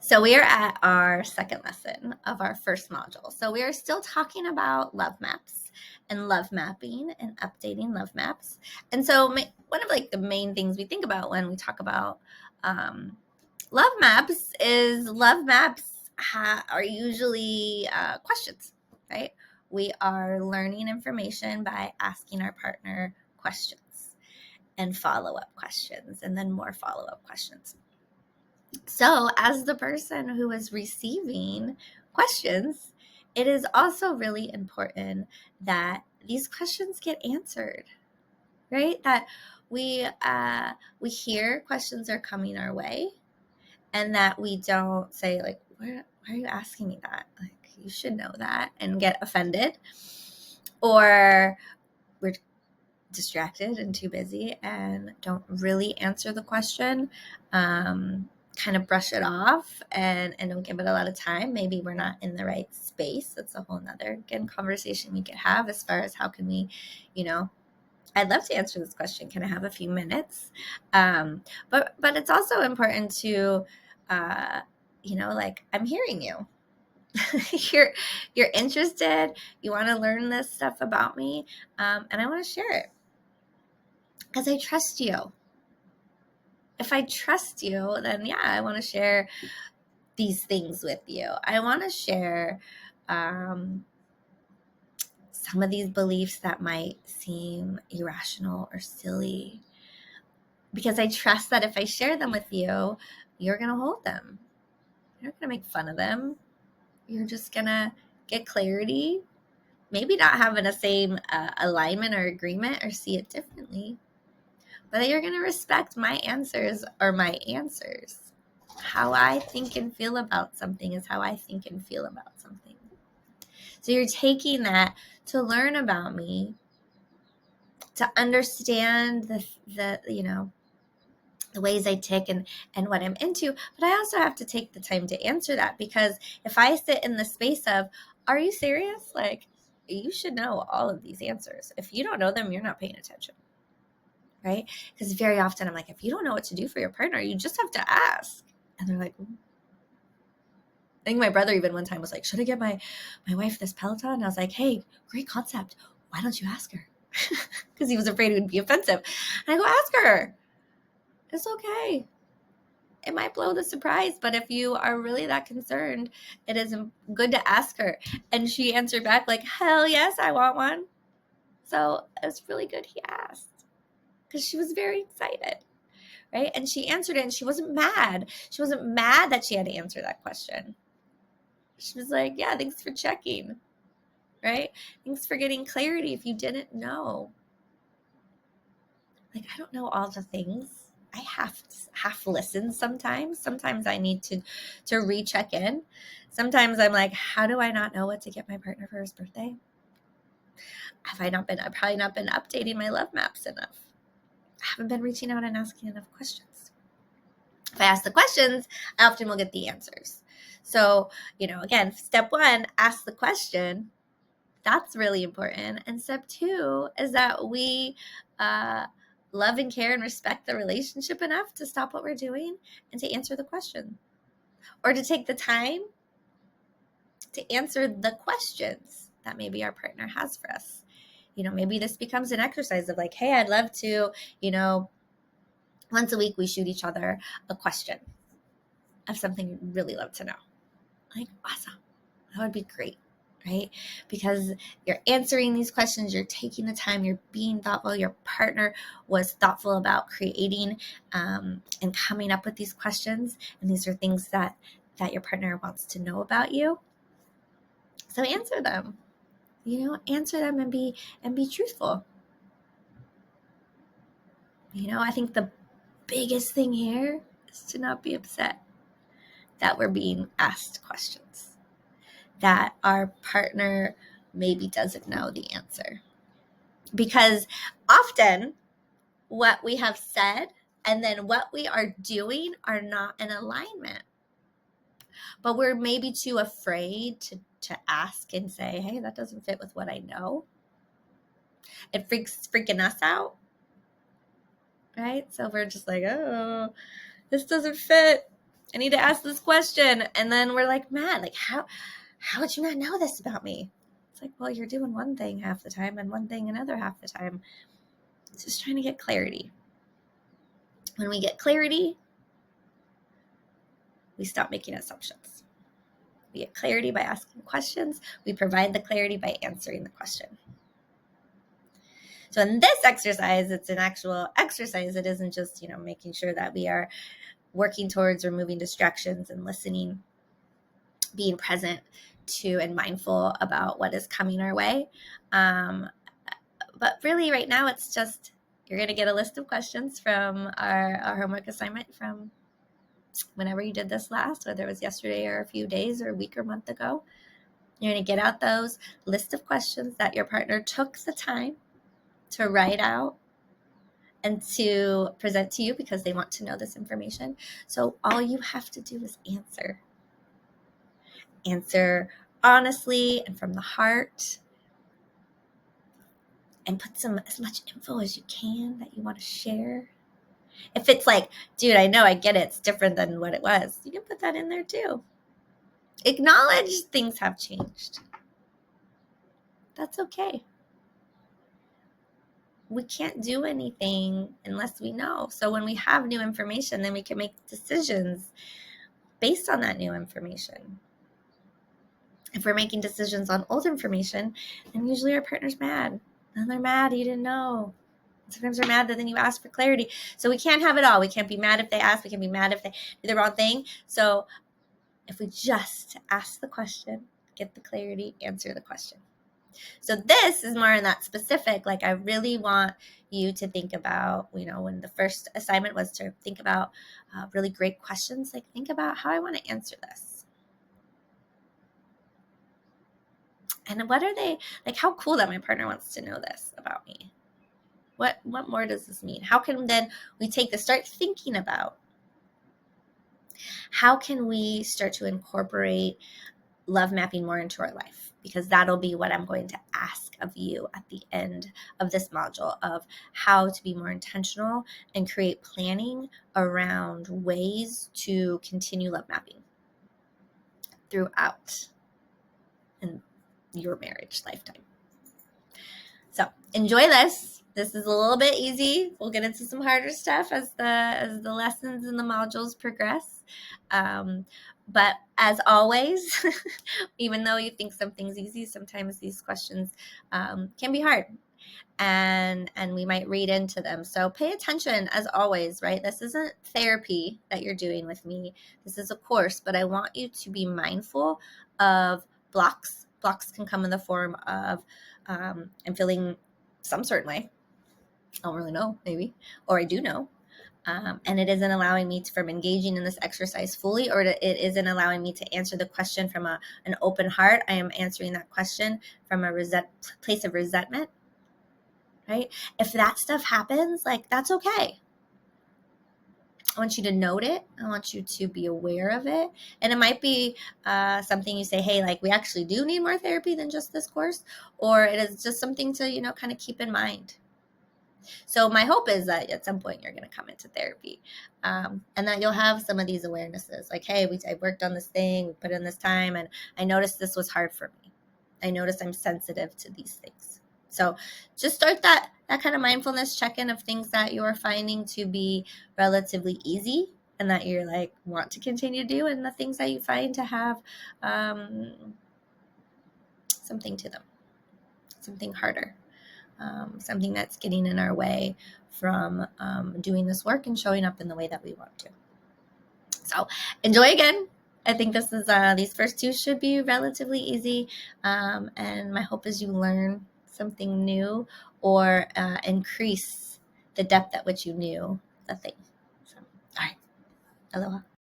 So we are at our second lesson of our first module. So we are still talking about love maps and love mapping and updating love maps. And so one of the main things we think about when we talk about love maps is love maps are usually questions, right? We are learning information by asking our partner questions and follow-up questions and then more follow-up questions. So, as the person who is receiving questions, it is also really important that these questions get answered, right? That we hear questions are coming our way, and that we don't say like, why are you asking me that? Like, you should know that, and get offended, or we're distracted and too busy and don't really answer the question. Kind of brush it off and don't give it a lot of time. Maybe we're not in the right space. That's a whole nother, again, conversation we could have as far as how can we, I'd love to answer this question. Can I have a few minutes? But it's also important to, like, I'm hearing you. You're interested. You want to learn this stuff about me, and I want to share it because I trust you. If I trust you, then yeah, I want to share these things with you. I want to share some of these beliefs that might seem irrational or silly, because I trust that if I share them with you, you're going to hold them. You're not going to make fun of them. You're just going to get clarity, maybe not having the same alignment or agreement or see it differently, but that you're going to respect my answers or my answers. How I think and feel about something is how I think and feel about something. So you're taking that to learn about me, to understand the ways I tick and what I'm into. But I also have to take the time to answer that, because if I sit in the space of, are you serious? Like, you should know all of these answers. If you don't know them, you're not paying attention. Right? Because very often I'm like, if you don't know what to do for your partner, you just have to ask. And they're like, I think my brother even one time was like, should I get my wife this Peloton? And I was like, hey, great concept. Why don't you ask her? Because he was afraid it would be offensive. And I go, ask her. It's okay. It might blow the surprise, but if you are really that concerned, it is good to ask her. And she answered back like, hell yes, I want one. So it's really good he asked, because she was very excited. Right? And she answered it, and she wasn't mad. She wasn't mad that she had to answer that question. She was like, yeah, thanks for checking. Right? Thanks for getting clarity if you didn't know. Like, I don't know all the things. I half listen sometimes. Sometimes I need to recheck in. Sometimes I'm like, how do I not know what to get my partner for his birthday? I've probably not been updating my love maps enough. I haven't been reaching out and asking enough questions. If I ask the questions, I often will get the answers. So, again, step one, ask the question. That's really important. And step two is that we love and care and respect the relationship enough to stop what we're doing and to answer the question, or to take the time to answer the questions that maybe our partner has for us. Maybe this becomes an exercise of like, hey, I'd love to, once a week we shoot each other a question of something you'd really love to know. Like, awesome. That would be great. Right? Because you're answering these questions, you're taking the time, you're being thoughtful. Your partner was thoughtful about creating and coming up with these questions. And these are things that your partner wants to know about you. So answer them. Answer them and be truthful. I think the biggest thing here is to not be upset that we're being asked questions, that our partner maybe doesn't know the answer. Because often what we have said and then what we are doing are not in alignment. But we're maybe too afraid to ask and say, hey, that doesn't fit with what I know. It freaking us out. Right? So we're just like, oh, this doesn't fit. I need to ask this question. And then we're like, Matt, like, how would you not know this about me? It's like, well, you're doing one thing half the time and one thing another half the time. It's just trying to get clarity. When we get clarity, we stop making assumptions. We get clarity by asking questions. We provide the clarity by answering the question. So in this exercise, it's an actual exercise. It isn't just, making sure that we are working towards removing distractions and listening, being present to and mindful about what is coming our way. But really right now, it's just, you're going to get a list of questions from our homework assignment from whenever you did this last, whether it was yesterday or a few days or a week or month ago. You're going to get out those list of questions that your partner took the time to write out and to present to you because they want to know this information. So all you have to do is answer. Answer honestly and from the heart, and put as much info as you can that you want to share. If it's like, dude, I know, I get it, it's different than what it was, you can put that in there too. Acknowledge things have changed. That's okay. We can't do anything unless we know. So when we have new information, then we can make decisions based on that new information. If we're making decisions on old information, then usually our partner's mad. And they're mad you didn't know. Sometimes they're mad that then you ask for clarity. So we can't have it all. We can't be mad if they ask. We can be mad if they do the wrong thing. So if we just ask the question, get the clarity, answer the question. So this is more in that specific, like I really want you to think about, when the first assignment was to think about really great questions, like think about how I want to answer this. And what are they, like how cool that my partner wants to know this about me. What more does this mean? How can then we start thinking about how can we start to incorporate love mapping more into our life? Because that'll be what I'm going to ask of you at the end of this module, of how to be more intentional and create planning around ways to continue love mapping throughout in your marriage lifetime. So enjoy this. This is a little bit easy. We'll get into some harder stuff as the lessons and the modules progress. But as always, even though you think something's easy, sometimes these questions can be hard. And we might read into them. So pay attention as always, right? This isn't therapy that you're doing with me. This is a course, but I want you to be mindful of blocks. Blocks can come in the form of I'm feeling some certain way. I don't really know, maybe, or I do know. And it isn't allowing me from engaging in this exercise fully, or it isn't allowing me to answer the question from an open heart. I am answering that question from a place of resentment, right? If that stuff happens, like that's okay. I want you to note it. I want you to be aware of it. And it might be something you say, hey, like we actually do need more therapy than just this course, or it is just something to, kind of keep in mind. So my hope is that at some point you're going to come into therapy and that you'll have some of these awarenesses like, hey, I worked on this thing, we put in this time, and I noticed this was hard for me. I noticed I'm sensitive to these things. So just start that kind of mindfulness check-in of things that you're finding to be relatively easy and that you're like want to continue to do, and the things that you find to have something to them, something harder. Something that's getting in our way from doing this work and showing up in the way that we want to. So enjoy again. I think this is these first two should be relatively easy, and my hope is you learn something new or increase the depth at which you knew the thing. So, all right, aloha.